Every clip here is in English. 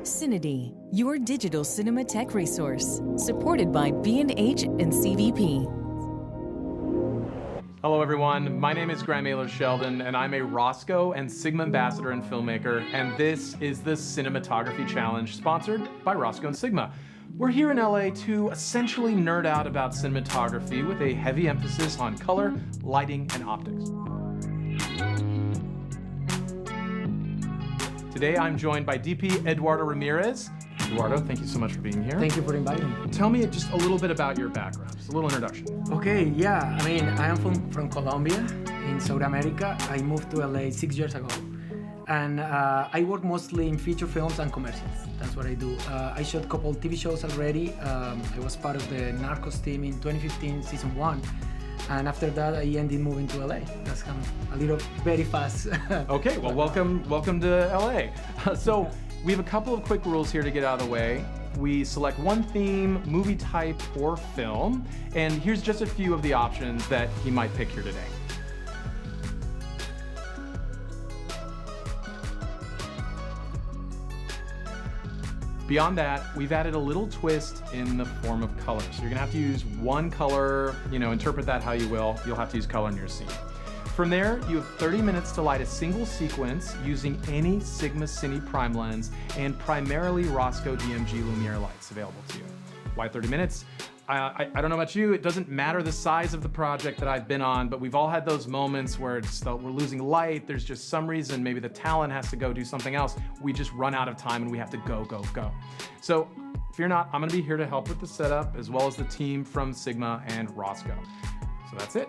CineD, your digital cinema tech resource, supported by B&H and CVP. Hello everyone, my name is Graham Ehlers Sheldon and I'm a Rosco and SIGMA ambassador and filmmaker, and this is the Cinematography Challenge sponsored by Rosco and SIGMA. We're here in LA to essentially nerd out about cinematography with a heavy emphasis on color, lighting, and optics. Today I'm joined by DP Eduardo Ramirez. Eduardo, thank you so much for being here. Thank you for inviting me. Tell me just a little bit about your background, just a little introduction. Okay, yeah, I mean, I am from Colombia in South America. I moved to LA 6 years ago. And I work mostly in feature films and commercials. That's what I do. I shot a couple TV shows already. I was part of the Narcos team in 2015, season 1. And after that, I ended moving to LA. That's come a little very fast. Okay, well, welcome to LA. So we have a couple of quick rules here to get out of the way. We select one theme, movie type, or film. And here's just a few of the options that he might pick here today. Beyond that, we've added a little twist in the form of color. So you're gonna have to use one color, interpret that how you will. You'll have to use color in your scene. From there, you have 30 minutes to light a single sequence using any SIGMA Cine Prime lens and primarily Rosco DMG Lumiere lights available to you. Why 30 minutes? I don't know about you, it doesn't matter the size of the project that I've been on, but we've all had those moments where we're losing light, there's just some reason, maybe the talent has to go do something else, we just run out of time and we have to go. So if you're not, I'm gonna be here to help with the setup as well as the team from SIGMA and Rosco. So that's it.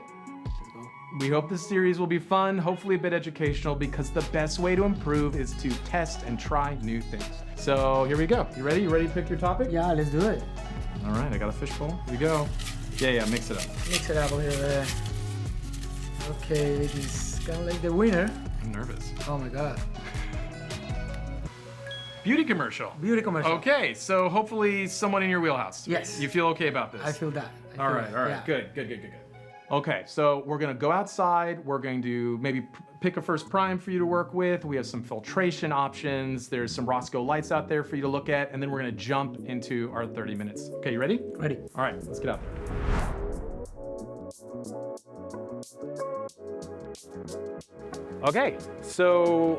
We hope this series will be fun, hopefully a bit educational, because the best way to improve is to test and try new things. So here we go. You ready? You ready to pick your topic? Yeah, let's do it. All right, I got a fishbowl. Here we go. Yeah, mix it up. Mix it up a little bit. Okay, this is kind of like the winner. I'm nervous. Oh my God. Beauty commercial. Beauty commercial. Okay, so hopefully someone in your wheelhouse. Yes. You feel okay about this? I feel that. All right, yeah. Good. Okay, so we're gonna go outside. We're going to maybe pick a first prime for you to work with. We have some filtration options. There's some Rosco lights out there for you to look at, and then we're gonna jump into our 30 minutes. Okay, you ready? Ready. All right, let's get out there. Okay, so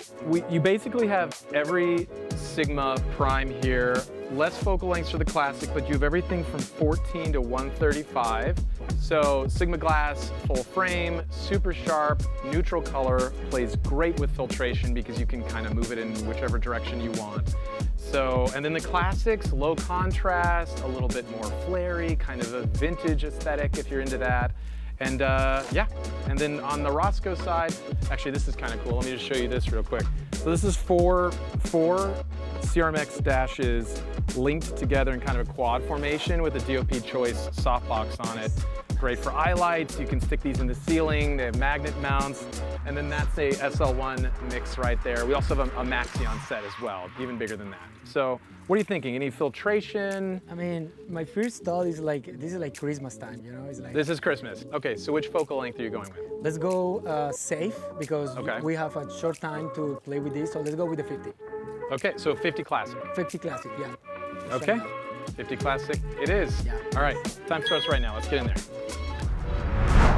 you basically have every SIGMA prime here. Less focal lengths for the classic, but you have everything from 14 to 135. So SIGMA glass, full frame, super sharp, neutral color, plays great with filtration because you can kind of move it in whichever direction you want. So, and then the classics, low contrast, a little bit more flary, kind of a vintage aesthetic if you're into that. And yeah, and then on the Rosco side, actually this is kind of cool. Let me just show you this real quick. So this is four CRMX dashes linked together in kind of a quad formation with a DOP choice softbox on it. Great for eye lights. You can stick these in the ceiling. They have magnet mounts. And then that's a SL1 mix right there. We also have a Maxion set as well, even bigger than that. So what are you thinking? Any filtration? I mean, my first thought is like, this is like Christmas time, It's like, This is Christmas. Okay, so which focal length are you going with? let's go safe because Okay. we have a short time to play with this. So let's go with the 50. Okay, so 50 classic. 50 classic, yeah. Okay, 50 classic it is. Yeah. All right, time starts right now. Let's get in there.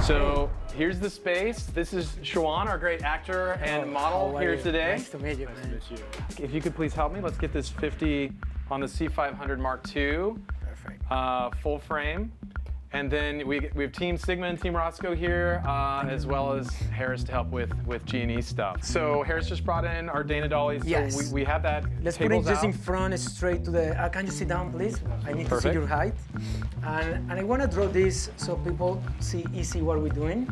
So here's the space. This is Shawan, our great actor and model here today. Nice to meet you, man. If you could please help me, let's get this 50 on the C500 Mark II. Perfect. Full frame. And then we have Team SIGMA and Team Rosco here, as well as Harris to help with G&E stuff. So Harris just brought in our Dana dollies. Yes. So we have that. Let's put it tables just out. in front, straight to the. Can you sit down, please? I need to see Perfect. your height. And I want to draw this so people see easy what we're doing,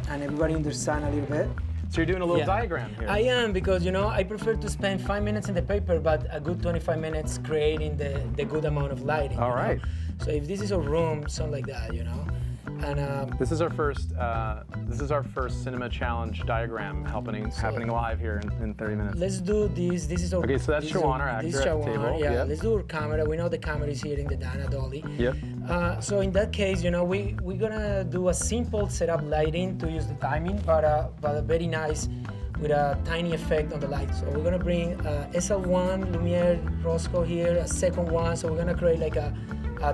and everybody understand a little bit. So you're doing a little Yeah. diagram here. I am, because I prefer to spend 5 minutes in the paper, but a good 25 minutes creating the good amount of lighting. All right. So if this is a room, something like that, And This is our first Cinema Challenge diagram happening live here in 30 minutes. let's do this. This is our. Okay, so that's this is Shawan, our this actor is at the Shawan, table. Yeah, Yep. let's do our camera. We know the camera is here in the Dana dolly. Yep. So in that case, we're gonna do a simple setup lighting to use the timing, but a very nice with a tiny effect on the light. So we're gonna bring SL1 Lumiere Rosco here, a second one. So we're gonna create like a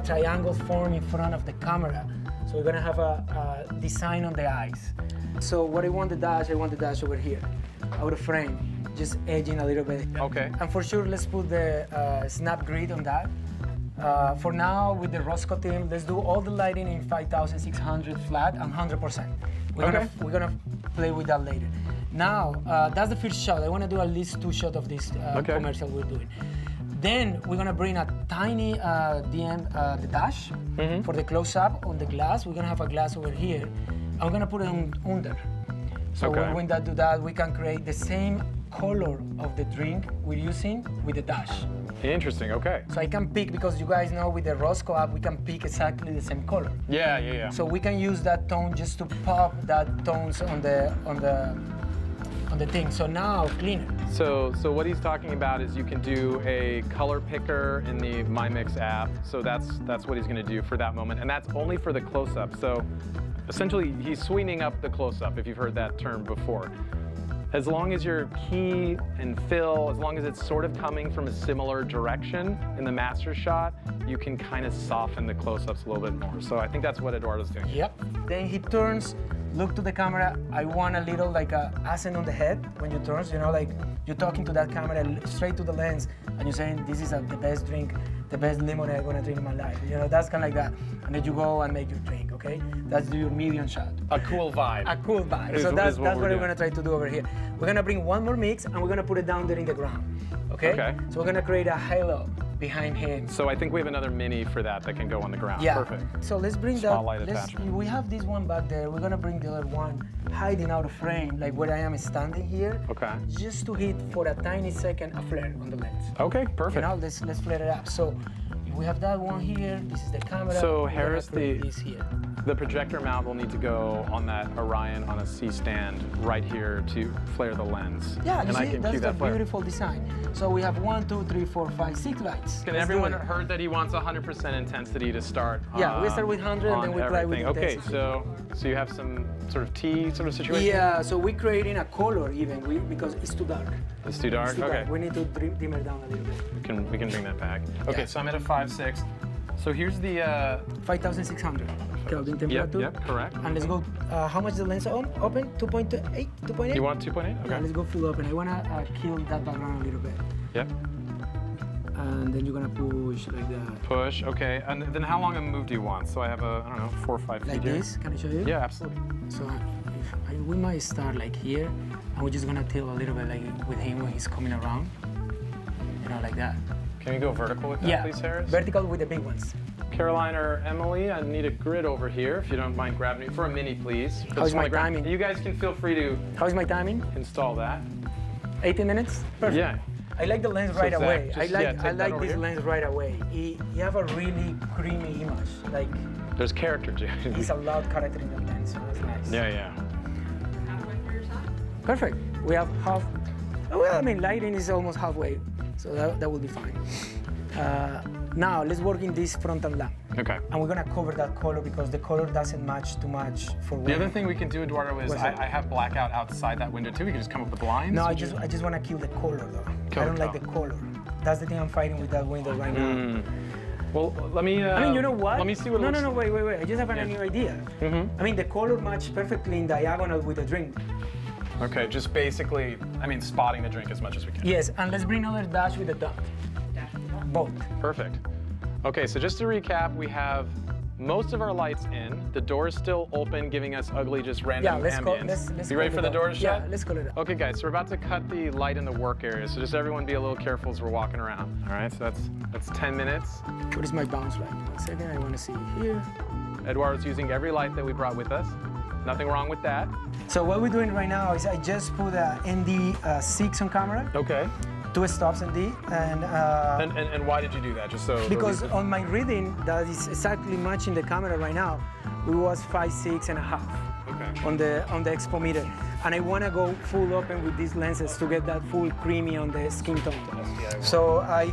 triangle form in front of the camera. So we're gonna have a design on the eyes. So what I want the dash over here, out of frame, just edging a little bit. Okay. And for sure, let's put the snap grid on that. For now, with the Rosco team, let's do all the lighting in 5600 flat and 100%. We're gonna play with that later. Now, that's the first shot. I wanna do at least 2 shots of this commercial we're doing. Then we're gonna bring a tiny the dash for the close-up on the glass. We're gonna have a glass over here. I'm gonna put it under. So when we do that, we can create the same color of the drink we're using with the dash. Interesting, okay. So I can pick, because you guys know with the Rosco app, we can pick exactly the same color. Yeah. So we can use that tone just to pop that tones on the thing. So now cleaner. So what he's talking about is you can do a color picker in the MyMix app. So that's what he's going to do for that moment, and that's only for the close-up. So essentially, he's sweetening up the close-up, if you've heard that term before. As long as your key and fill, as long as it's sort of coming from a similar direction in the master shot, you can kind of soften the close-ups a little bit more. So I think that's what Eduardo's doing. Yep. Then he turns, look to the camera. I want a little like a accent on the head when you turn, you know, like you're talking to that camera straight to the lens and you're saying, this is the best drink, the best lemonade I'm gonna drink in my life. You know, that's kind of like that. And then you go and make your drink, okay? That's your medium shot. A cool vibe. A cool vibe. So that's what we're gonna try to do over here. We're gonna bring one more mix and we're gonna put it down there in the ground, okay? So we're gonna create a halo behind him. So I think we have another mini for that can go on the ground. Yeah. Perfect. So let's bring Spotlight that. attachment. We have this one back there. We're gonna bring the other one hiding out of frame, like where I am standing here. Okay. Just to hit for a tiny second a flare on the lens. Okay, perfect. You know, let's flare it up. So if we have that one here. This is the camera. So Harris, this here. The projector mount will need to go on that Orion on a C stand right here to flare the lens. Yeah, and I can that's cue that a flare. beautiful design. So we have 1, 2, 3, 4, 5, 6 lights. And everyone heard that he wants 100% intensity to start. Yeah, we start with 100 and then we play with Okay, intensity. so you have some sort of T sort of situation? Yeah, so we're creating a color even because it's too dark. It's too dark? Okay. We need to dim it down a little bit. We can bring that back. Okay, Yeah. so I'm at a 5.6. So here's the 5,600 Kelvin temperature. Yep, correct. And let's go, how much the lens open? 2.8? 2.8? You want 2.8? Okay. Yeah, let's go full open. I wanna kill that background a little bit. Yep. And then you're gonna push like that. Push, okay. And then how long a move do you want? So I have I don't know, 4 or 5 feet Like here. this, can I show you? Yeah, absolutely. So we might start like here, and we're just gonna tilt a little bit like with him when he's coming around. You know, like that. Can you go vertical with that, please, Harris? Vertical with the big ones. Caroline or Emily, I need a grid over here, if you don't mind grabbing it for a mini, please. How's my timing? You guys can feel free to How's my timing? install that. 18 minutes? Perfect. Yeah. I like the lens right Zach, away. just- I yeah, like take that over this here. lens right away. You have a really creamy image. Like, There's character to it. it's a loud character in the lens, so that's nice. Yeah. Perfect. We have half. Well, I mean, lighting is almost halfway, so that will be fine. Now, let's work in this frontal lamp. Okay. And we're gonna cover that color because the color doesn't match too much for The women. other thing we can do, Eduardo, is What's that? I have blackout outside that window too. We can just come up with blinds. No, I just wanna kill the color though. I don't like the color. That's the thing I'm fighting with that window right now. Well, let me. I mean, you know what? Let me see what. No, it looks no, wait. I just have a new idea. I mean, the color matched perfectly in diagonal with the drink. Okay, just basically, spotting the drink as much as we can. Yes, and let's bring another dash with the dot. Both. Perfect. Okay, so just to recap, we have most of our lights in. The door is still open, giving us ugly, just random ambience. Let's you ready for the door to shut? Yeah, let's call it up. Okay, guys, so we're about to cut the light in the work area, so just everyone be a little careful as we're walking around. All right, so that's 10 minutes. What is my bounce light? 1 second, I want to see here. Eduardo's using every light that we brought with us. Nothing wrong with that. So what we're doing right now is I just put a ND6 on camera. Okay. 2 stops ND, And why did you do that? Just so because on my reading that is exactly matching the camera right now, it was 5.6.5 Okay. on the expo meter, and I want to go full open with these lenses to get that full creamy on the skin tone. So I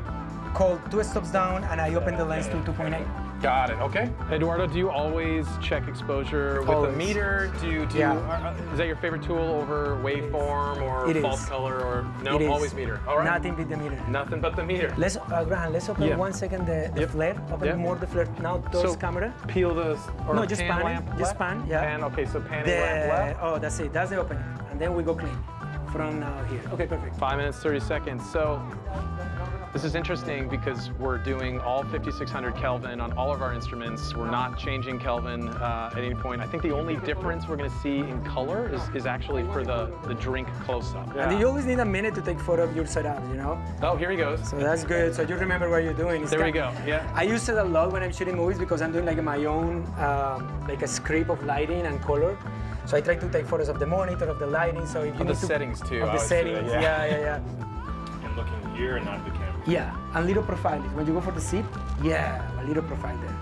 called 2 stops down and I opened the lens to 2.8. Got it. Okay. Eduardo, do you always check exposure with Always. a meter? Is that your favorite tool over waveform or It false is. color or no? It is. Always meter. All right. Nothing but the meter. Nothing but the meter. Let's, Graham, let's open Yeah. 1 second the flare. Open Yep. more the flare. Now towards camera. Peel the or No, just pan pan lamp it. Just left? pan, yeah. Pan. Okay, so panning lamp left. Oh, that's it. That's the opening. And then we go clean. From now here. Okay, perfect. 5 minutes, 30 seconds. So this is interesting because we're doing all 5600 Kelvin on all of our instruments. We're not changing Kelvin at any point. I think the only difference we're going to see in color is actually for the drink close-up. And you always need a minute to take photo of your setups, you know? Oh, here he goes. So that's good. So you remember what you're doing. There we go. Yeah. I use it a lot when I'm shooting movies because I'm doing like my own, like a script of lighting and color. So I try to take photos of the monitor, of the lighting. So if you Of need the to, settings too. Of I the always do that, settings, yeah. And looking here and not at the camera. Yeah, and little profile. When you go for the seat, yeah, a little profile there.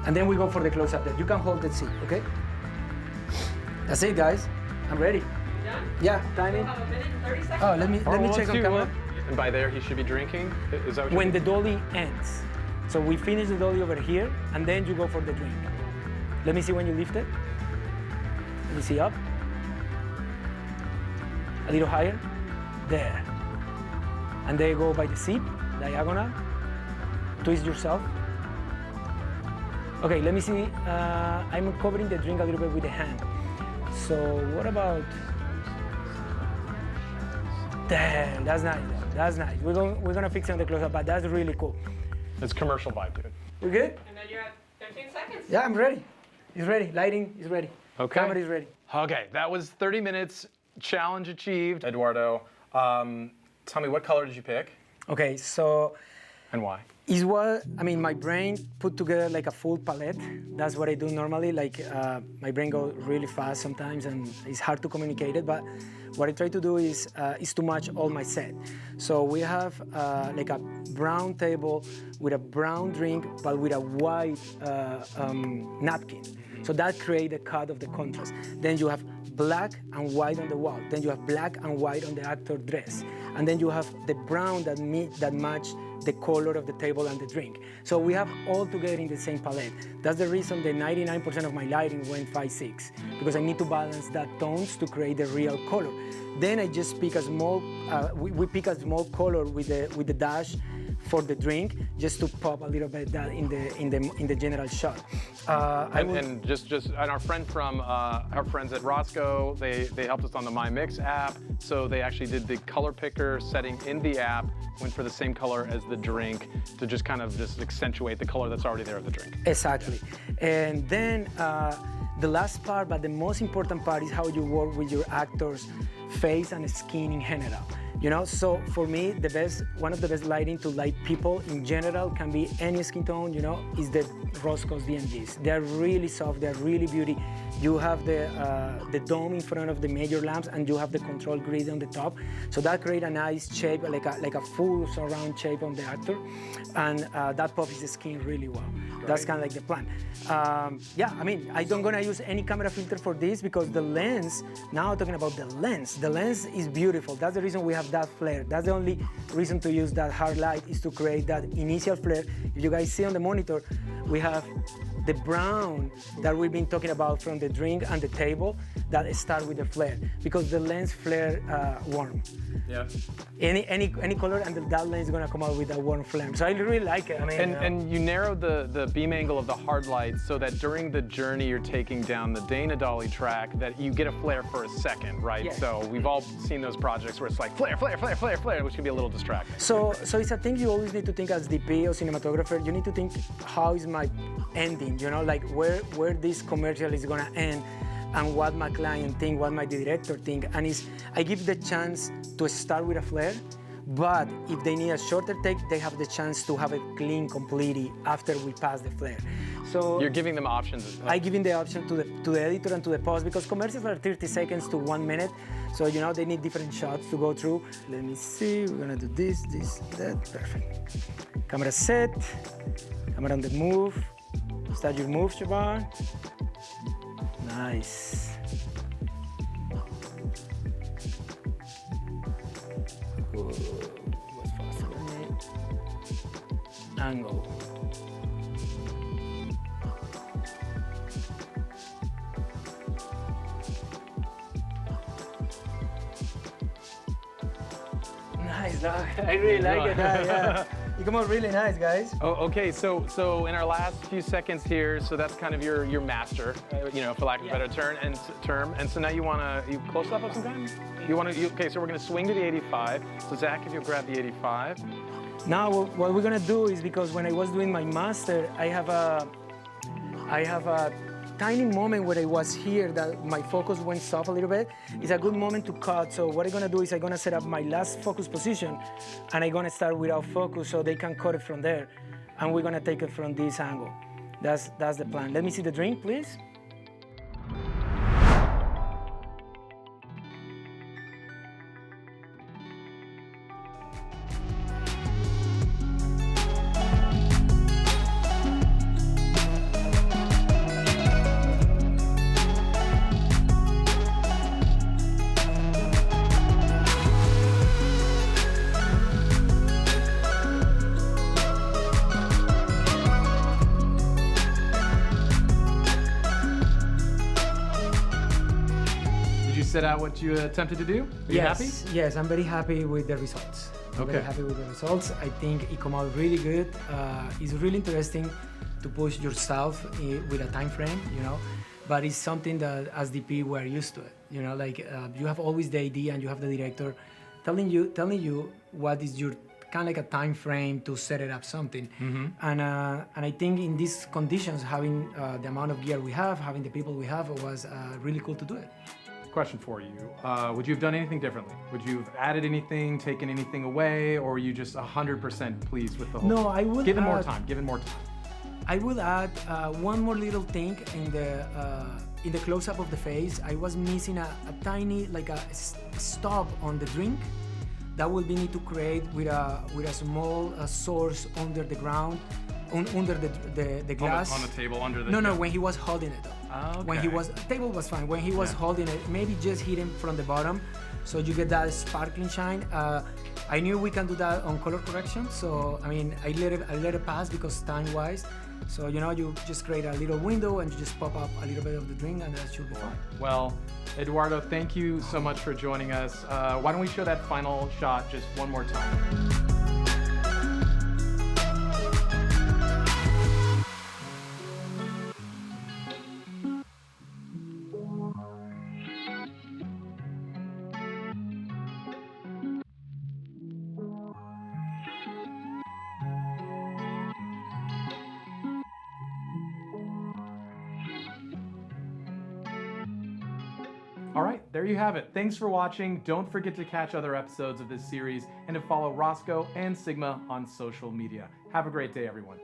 And then we go for the close-up there. You can hold the seat, okay? That's it, guys. I'm ready. Done? Yeah, timing. We'll have a minute and 30 seconds. Oh, let me Let's check on do camera. And by there, he should be drinking? Is that what When you're the dolly ends. So we finish the dolly over here, and then you go for the drink. Let me see when you lift it. Let me see up. A little higher. There. And then go by the seat, diagonal. Twist yourself. Okay, let me see. I'm covering the drink a little bit with the hand. So what about there? That's nice. That's nice. We're gonna fix it on the close-up, but that's really cool. It's commercial vibe, dude. We good? And then you're at 15 seconds. Yeah, I'm ready. It's ready. Lighting is ready. Okay. Camera is ready. Okay, that was 30 minutes. Challenge achieved. Eduardo, tell me, what color did you pick Okay, so and why? is what I mean. My brain put together like a full palette. That's what I do normally. Like my brain goes really fast sometimes, and it's hard to communicate it. But what I try to do is to match all my set. So we have like a brown table with a brown drink, but with a white napkin. So that creates a cut of the contrast. Then you have black and white on the wall. Then you have black and white on the actor dress. And then you have the brown that match the color of the table and the drink. So we have all together in the same palette. That's the reason the 99% of my lighting went 5-6, because I need to balance that tones to create the real color. Then I just pick a small, we pick a small color with the dash for the drink, just to pop a little bit that in the general shot. And our friend from our friends at Rosco, they helped us on the My Mix app. So they actually did the color picker setting in the app, went for the same color as the drink to just kind of just accentuate the color that's already there of the drink. Exactly. And then the last part, but the most important part, is how you work with your actors' face and skin in general. You know, so for me, one of the best lighting to light people in general can be any skin tone, you know, is the Rosco's DMGs. They're really soft, they're really beauty. You have the dome in front of the major lamps, and you have the control grid on the top. So that creates a nice shape, like a full surround shape on the actor. And that pops the skin really well. Right. That's kind of like the plan. Yeah, I mean, I don't gonna use any camera filter for this because the lens, now talking about the lens is beautiful. That's the reason we have that flare. That's the only reason to use that hard light, is to create that initial flare. If you guys see on the monitor, we have the brown that we've been talking about from the drink and the table that start with the flare, because the lens flare warm. Yeah. Any color, and that lens is gonna come out with a warm flame. So I really like it. I mean, and you narrowed the beam angle of the hard light so that during the journey you're taking down the Dana Dolly track, that you get a flare for a second, right? Yes. So we've all seen those projects where it's like flare, flare, flare, flare, flare, which can be a little distracting. So it's a thing you always need to think as DP or cinematographer. You need to think, how is my ending? You know, like where this commercial is gonna end, and what my client think, what my director think. And I give the chance to start with a flare, but if they need a shorter take, they have the chance to have it clean completely after we pass the flare. So you're giving them options. I give the option to the editor and to the post, because commercials are 30 seconds to 1 minute. So, you know, they need different shots to go through. Let me see, we're gonna do this, that, perfect. Camera set, camera on the move. Start your move, Siobhan. Nice. Whoa, was faster than me. Angle. nice. No, I really like it. Yeah. You come out really nice, guys. Oh, okay, so in our last few seconds here, so that's kind of your master, for lack of a better term. And so now you close up of some kind? Okay, so we're gonna swing to the 85. So Zach, if you'll grab the 85. Now what we're gonna do is, because when I was doing my master, I have a tiny moment where I was here that my focus went soft a little bit. It's a good moment to cut. So what I'm gonna do is I'm gonna set up my last focus position, and I'm gonna start without focus so they can cut it from there. And we're gonna take it from this angle. That's the plan. Let me see the drink, please. Set out what you attempted to do? Are you happy? Yes, I'm very happy with the results. I'm very happy with the results. I think it came out really good. It's really interesting to push yourself with a time frame, but it's something that as DP we're used to it. You have always the AD and you have the director telling you what is your kind of like a time frame to set it up something. Mm-hmm. And I think in these conditions, having the amount of gear we have, having the people we have, was really cool to do it. Question for you. Would you have done anything differently? Would you have added anything, taken anything away, or are you just 100% pleased with the whole thing? I would Given add, more time. I would add one more little thing in the close-up of the face. I was missing a tiny, like a stop on the drink that would be need to create with a small source under the ground, under the glass. On the table, under the... No, when he was holding it though. Okay. When he was, table was fine. When he was holding it, maybe just hit him from the bottom, so you get that sparkling shine. I knew we can do that on color correction, so I let it pass because time-wise. So you just create a little window and you just pop up a little bit of the drink, and that should be fine. Well, Eduardo, thank you so much for joining us. Why don't we show that final shot just one more time? All right, there you have it. Thanks for watching. Don't forget to catch other episodes of this series and to follow Rosco and Sigma on social media. Have a great day, everyone.